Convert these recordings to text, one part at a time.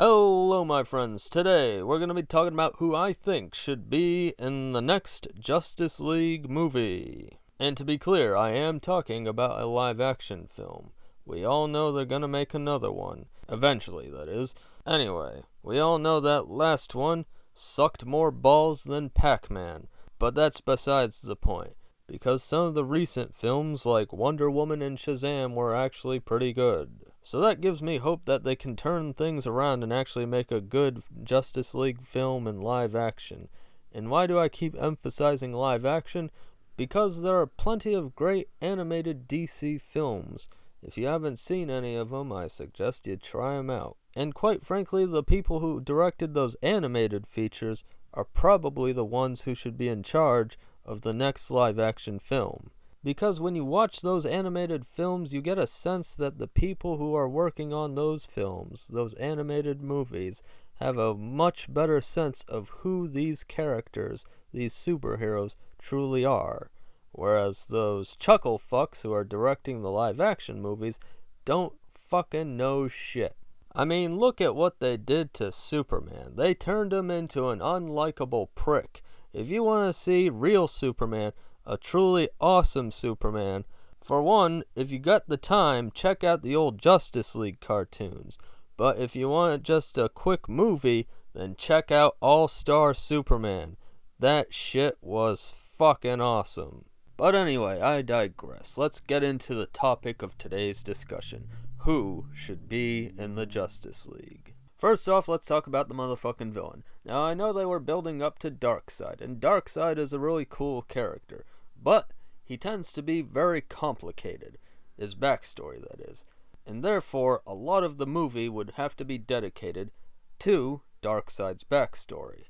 Hello, my friends. Today, we're going to be talking about who I think should be in the next Justice League movie. And to be clear, I am talking about a live-action film. We all know they're going to make another one. Eventually, that is. Anyway, we all know that last one sucked more balls than Pac-Man. But that's besides the point, because some of the recent films like Wonder Woman and Shazam were actually pretty good. So that gives me hope that they can turn things around and actually make a good Justice League film in live action. And why do I keep emphasizing live action? Because there are plenty of great animated DC films. If you haven't seen any of them, I suggest you try them out. And quite frankly, the people who directed those animated features are probably the ones who should be in charge of the next live action film. Because when you watch those animated films, you get a sense that the people who are working on those films, those animated movies, have a much better sense of who these characters, these superheroes, truly are. Whereas those chuckle fucks who are directing the live-action movies don't fucking know shit. I mean, look at what they did to Superman. They turned him into an unlikable prick. If you want to see real Superman, a truly awesome Superman, for one, if you got the time, check out the old Justice League cartoons. But if you want just a quick movie, then check out All-Star Superman. That shit was fucking awesome. But anyway, I digress. Let's get into the topic of today's discussion. Who should be in the Justice League? First off, let's talk about the motherfucking villain. Now, I know they were building up to Darkseid, and Darkseid is a really cool character. But he tends to be very complicated, his backstory, that is. And therefore, a lot of the movie would have to be dedicated to Darkseid's backstory.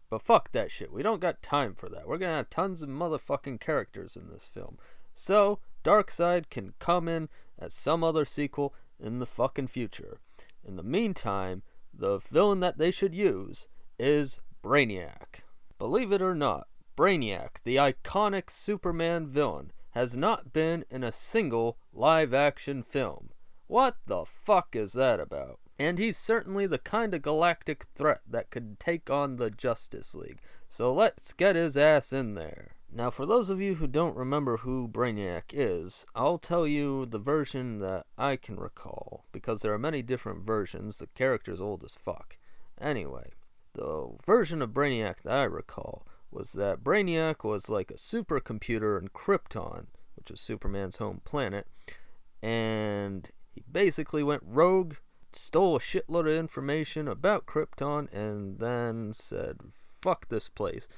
But fuck that shit, we don't got time for that. We're gonna have tons of motherfucking characters in this film. So, Darkseid can come in as some other sequel in the fucking future. In the meantime, the villain that they should use is Brainiac. Believe it or not, Brainiac, the iconic Superman villain, has not been in a single live-action film. What the fuck is that about? And he's certainly the kind of galactic threat that could take on the Justice League. So let's get his ass in there. Now, for those of you who don't remember who Brainiac is, I'll tell you the version that I can recall, because there are many different versions. The character's old as fuck. Anyway, the version of Brainiac that I recall was that Brainiac was like a supercomputer in Krypton, which is Superman's home planet, and he basically went rogue, stole a shitload of information about Krypton, and then said, fuck this place,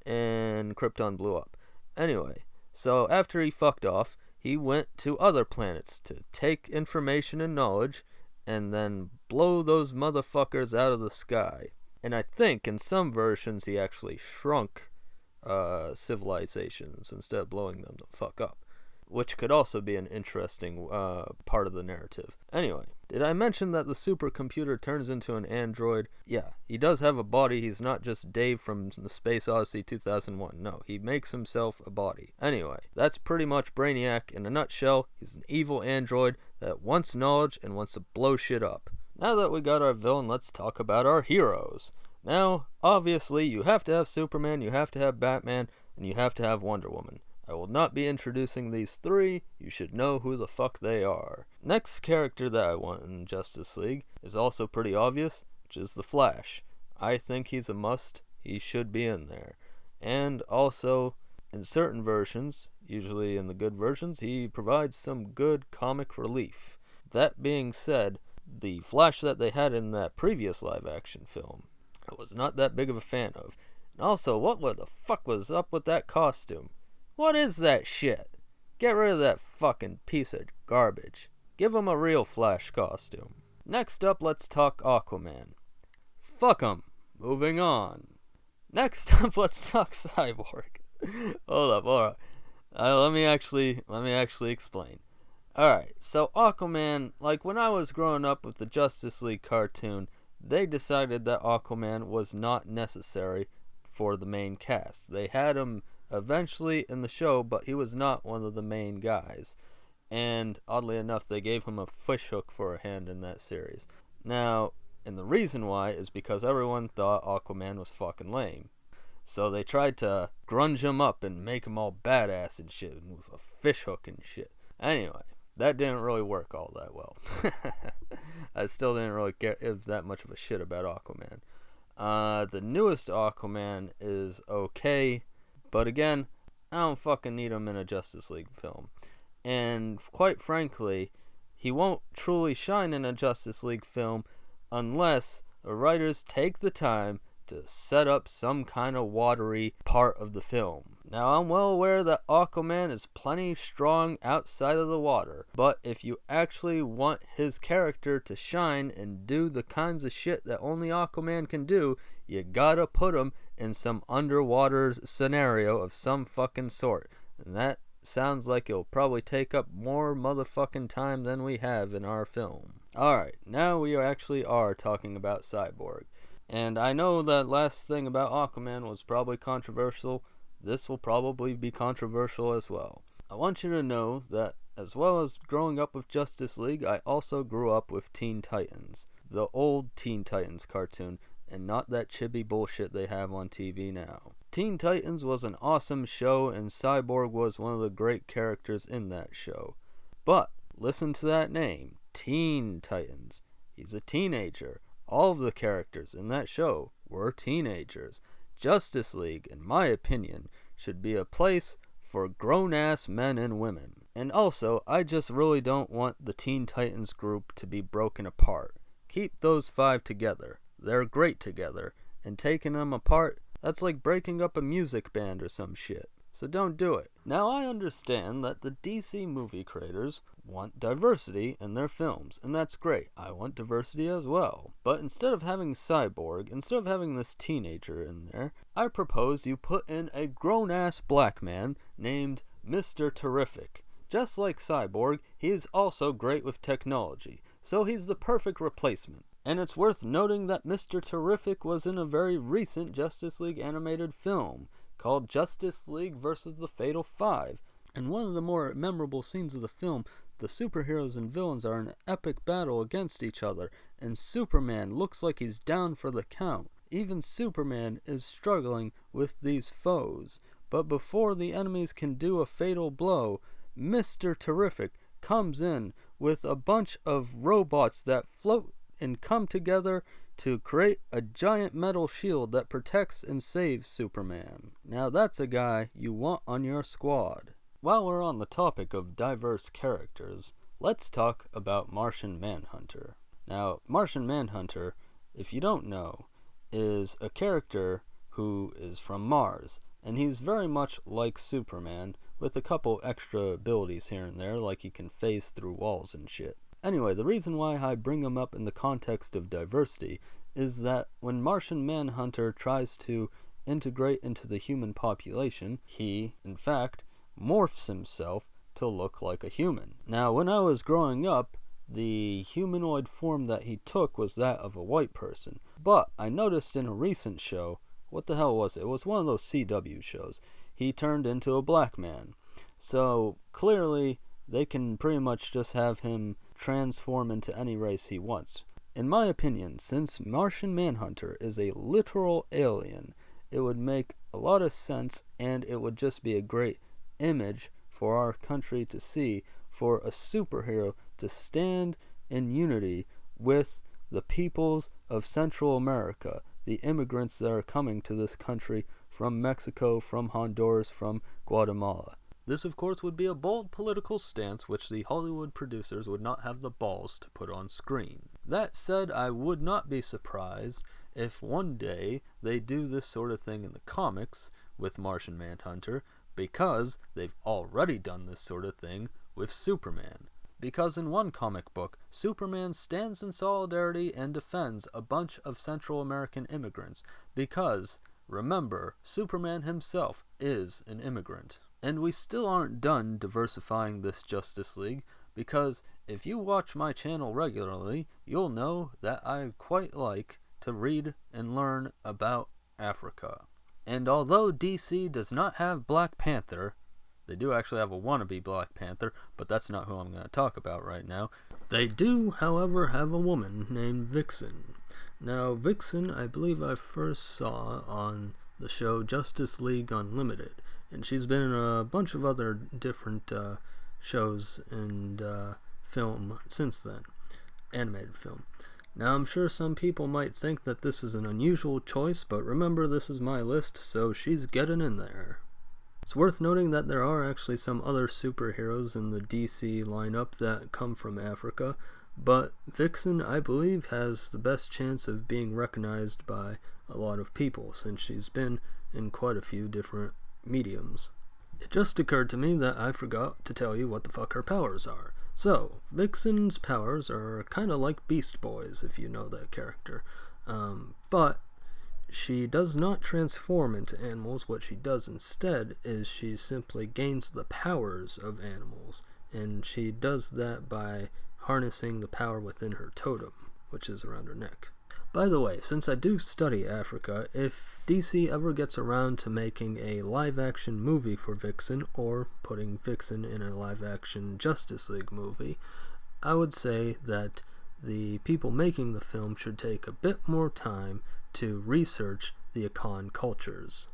and Krypton blew up. Anyway, so after he fucked off, he went to other planets to take information and knowledge, and then blow those motherfuckers out of the sky. And I think in some versions he actually shrunk civilizations instead of blowing them the fuck up, which could also be an interesting part of the narrative. Anyway, did I mention that the supercomputer turns into an android? Yeah, he does have a body. He's not just Dave from the Space Odyssey 2001. No, he makes himself a body. Anyway, that's pretty much Brainiac in a nutshell. He's an evil android that wants knowledge and wants to blow shit up. Now that we got our villain, let's talk about our heroes. Now, obviously, you have to have Superman, you have to have Batman, and you have to have Wonder Woman. I will not be introducing these three. You should know who the fuck they are. Next character that I want in Justice League is also pretty obvious, which is the Flash. I think he's a must. He should be in there. And also, in certain versions, usually in the good versions, he provides some good comic relief. That being said, the Flash that they had in that previous live-action film, I was not that big of a fan of. And also, what the fuck was up with that costume? What is that shit? Get rid of that fucking piece of garbage. Give him a real Flash costume. Next up, let's talk Aquaman. Fuck him. Moving on. Next up, let's talk Cyborg. Hold up. Let me actually explain. Alright, so Aquaman, like when I was growing up with the Justice League cartoon, they decided that Aquaman was not necessary for the main cast. They had him eventually in the show, but he was not one of the main guys. And oddly enough, they gave him a fishhook for a hand in that series. Now, And the reason why is because everyone thought Aquaman was fucking lame. So they tried to grunge him up and make him all badass and shit, with a fishhook and shit. Anyway, that didn't really work all that well. I still didn't really give that much of a shit about Aquaman. The newest Aquaman is okay, but again, I don't fucking need him in a Justice League film. And quite frankly, he won't truly shine in a Justice League film unless the writers take the time to set up some kind of watery part of the film. Now, I'm well aware that Aquaman is plenty strong outside of the water, but if you actually want his character to shine and do the kinds of shit that only Aquaman can do, you gotta put him in some underwater scenario of some fucking sort. And that sounds like it'll probably take up more motherfucking time than we have in our film. Alright, now we actually are talking about Cyborg. And I know that last thing about Aquaman was probably controversial. This will probably be controversial as well. I want you to know that as well as growing up with Justice League, I also grew up with Teen Titans. The old Teen Titans cartoon, and not that chibi bullshit they have on TV now. Teen Titans was an awesome show, and Cyborg was one of the great characters in that show. But, listen to that name, Teen Titans. He's a teenager. All of the characters in that show were teenagers. Justice League, in my opinion, should be a place for grown-ass men and women. And also, I just really don't want the Teen Titans group to be broken apart. Keep those 5 together. They're great together. And taking them apart, that's like breaking up a music band or some shit. So don't do it. Now, I understand that the DC movie creators want diversity in their films, and that's great. I want diversity as well. But instead of having Cyborg, instead of having this teenager in there, I propose you put in a grown-ass black man named Mr. Terrific. Just like Cyborg, he is also great with technology, so he's the perfect replacement. And it's worth noting that Mr. Terrific was in a very recent Justice League animated film called Justice League vs. the Fatal Five. And one of the more memorable scenes of the film, the superheroes and villains are in an epic battle against each other, and Superman looks like he's down for the count. Even Superman is struggling with these foes. But before the enemies can do a fatal blow, Mr. Terrific comes in with a bunch of robots that float and come together to create a giant metal shield that protects and saves Superman. Now that's a guy you want on your squad. While we're on the topic of diverse characters, let's talk about Martian Manhunter. Now, Martian Manhunter, if you don't know, is a character who is from Mars, and he's very much like Superman, with a couple extra abilities here and there, like he can phase through walls and shit. Anyway, the reason why I bring him up in the context of diversity is that when Martian Manhunter tries to integrate into the human population, he, in fact, morphs himself to look like a human. Now, when I was growing up, the humanoid form that he took was that of a white person. But I noticed in a recent show, what the hell was it? It was one of those CW shows. He turned into a black man. So, clearly, they can pretty much just have him transform into any race he wants. In my opinion, since Martian Manhunter is a literal alien, it would make a lot of sense, and it would just be a great image for our country to see, for a superhero to stand in unity with the peoples of Central America, the immigrants that are coming to this country from Mexico, from Honduras, from Guatemala. This, of course, would be a bold political stance which the Hollywood producers would not have the balls to put on screen. That said, I would not be surprised if one day they do this sort of thing in the comics with Martian Manhunter, because they've already done this sort of thing with Superman. Because in one comic book, Superman stands in solidarity and defends a bunch of Central American immigrants, because, remember, Superman himself is an immigrant. And we still aren't done diversifying this Justice League, because if you watch my channel regularly, you'll know that I quite like to read and learn about Africa. And although DC does not have Black Panther, they do actually have a wannabe Black Panther, but that's not who I'm going to talk about right now. They do, however, have a woman named Vixen. Now, Vixen, I believe I first saw on the show Justice League Unlimited, and she's been in a bunch of other different shows and film since then, animated film. Now, I'm sure some people might think that this is an unusual choice, but remember, this is my list, so she's getting in there. It's worth noting that there are actually some other superheroes in the DC lineup that come from Africa, but Vixen, I believe, has the best chance of being recognized by a lot of people, since she's been in quite a few different mediums. It just occurred to me that I forgot to tell you what the fuck her powers are. So, Vixen's powers are kind of like Beast Boys, if you know that character. But she does not transform into animals. What she does instead is she simply gains the powers of animals, and she does that by harnessing the power within her totem, which is around her neck. By the way, since I do study Africa, if DC ever gets around to making a live-action movie for Vixen, or putting Vixen in a live-action Justice League movie, I would say that the people making the film should take a bit more time to research the Akan cultures,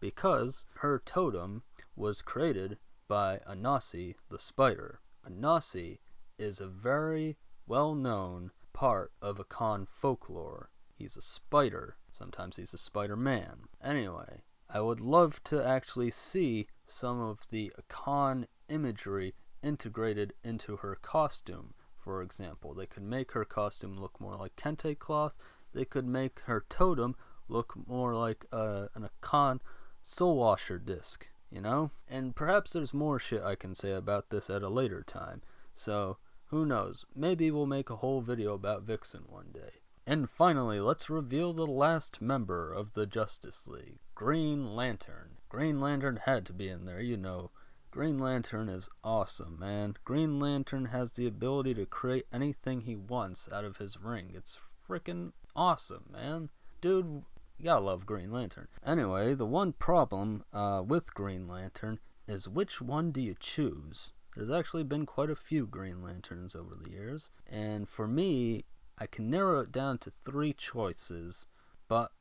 because her totem was created by Anansi the spider. Anansi is a very well-known part of Akan folklore. He's a spider. Sometimes he's a Spider-Man. Anyway, I would love to actually see some of the Akan imagery integrated into her costume. For example, they could make her costume look more like kente cloth. They could make her totem look more like an Akan soul washer disc, you know? And perhaps there's more shit I can say about this at a later time. So, who knows? Maybe we'll make a whole video about Vixen one day. And finally, let's reveal the last member of the Justice League, Green Lantern. Green Lantern had to be in there, you know. Green Lantern is awesome, man. Green Lantern has the ability to create anything he wants out of his ring. It's freaking awesome, man. Dude, you gotta love Green Lantern. Anyway, the one problem with Green Lantern is, which one do you choose? There's actually been quite a few Green Lanterns over the years, and for me, I can narrow it down to 3 choices, but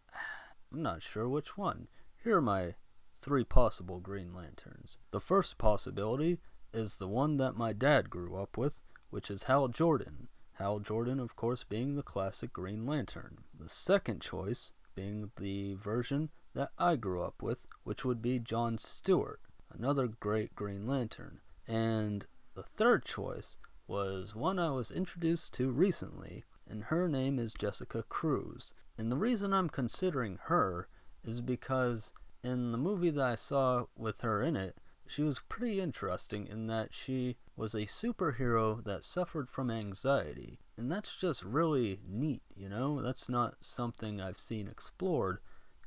I'm not sure which one. Here are my 3 possible Green Lanterns. The first possibility is the one that my dad grew up with, which is Hal Jordan. Hal Jordan, of course, being the classic Green Lantern. The second choice being the version that I grew up with, which would be John Stewart, another great Green Lantern. And the third choice was one I was introduced to recently, and her name is Jessica Cruz. And the reason I'm considering her is because in the movie that I saw with her in it, she was pretty interesting in that she was a superhero that suffered from anxiety. And that's just really neat, you know? That's not something I've seen explored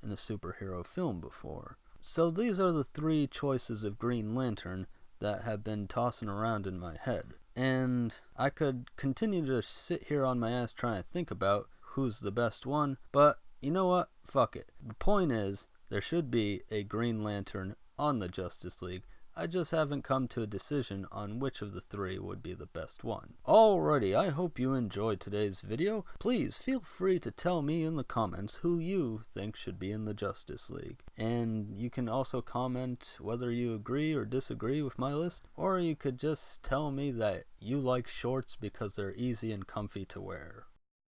in a superhero film before. So these are the 3 choices of Green Lantern that have been tossing around in my head. And I could continue to sit here on my ass trying to think about who's the best one, but you know what? Fuck it. The point is, there should be a Green Lantern on the Justice League. I just haven't come to a decision on which of the 3 would be the best one. Alrighty, I hope you enjoyed today's video. Please feel free to tell me in the comments who you think should be in the Justice League. And you can also comment whether you agree or disagree with my list, or you could just tell me that you like shorts because they're easy and comfy to wear.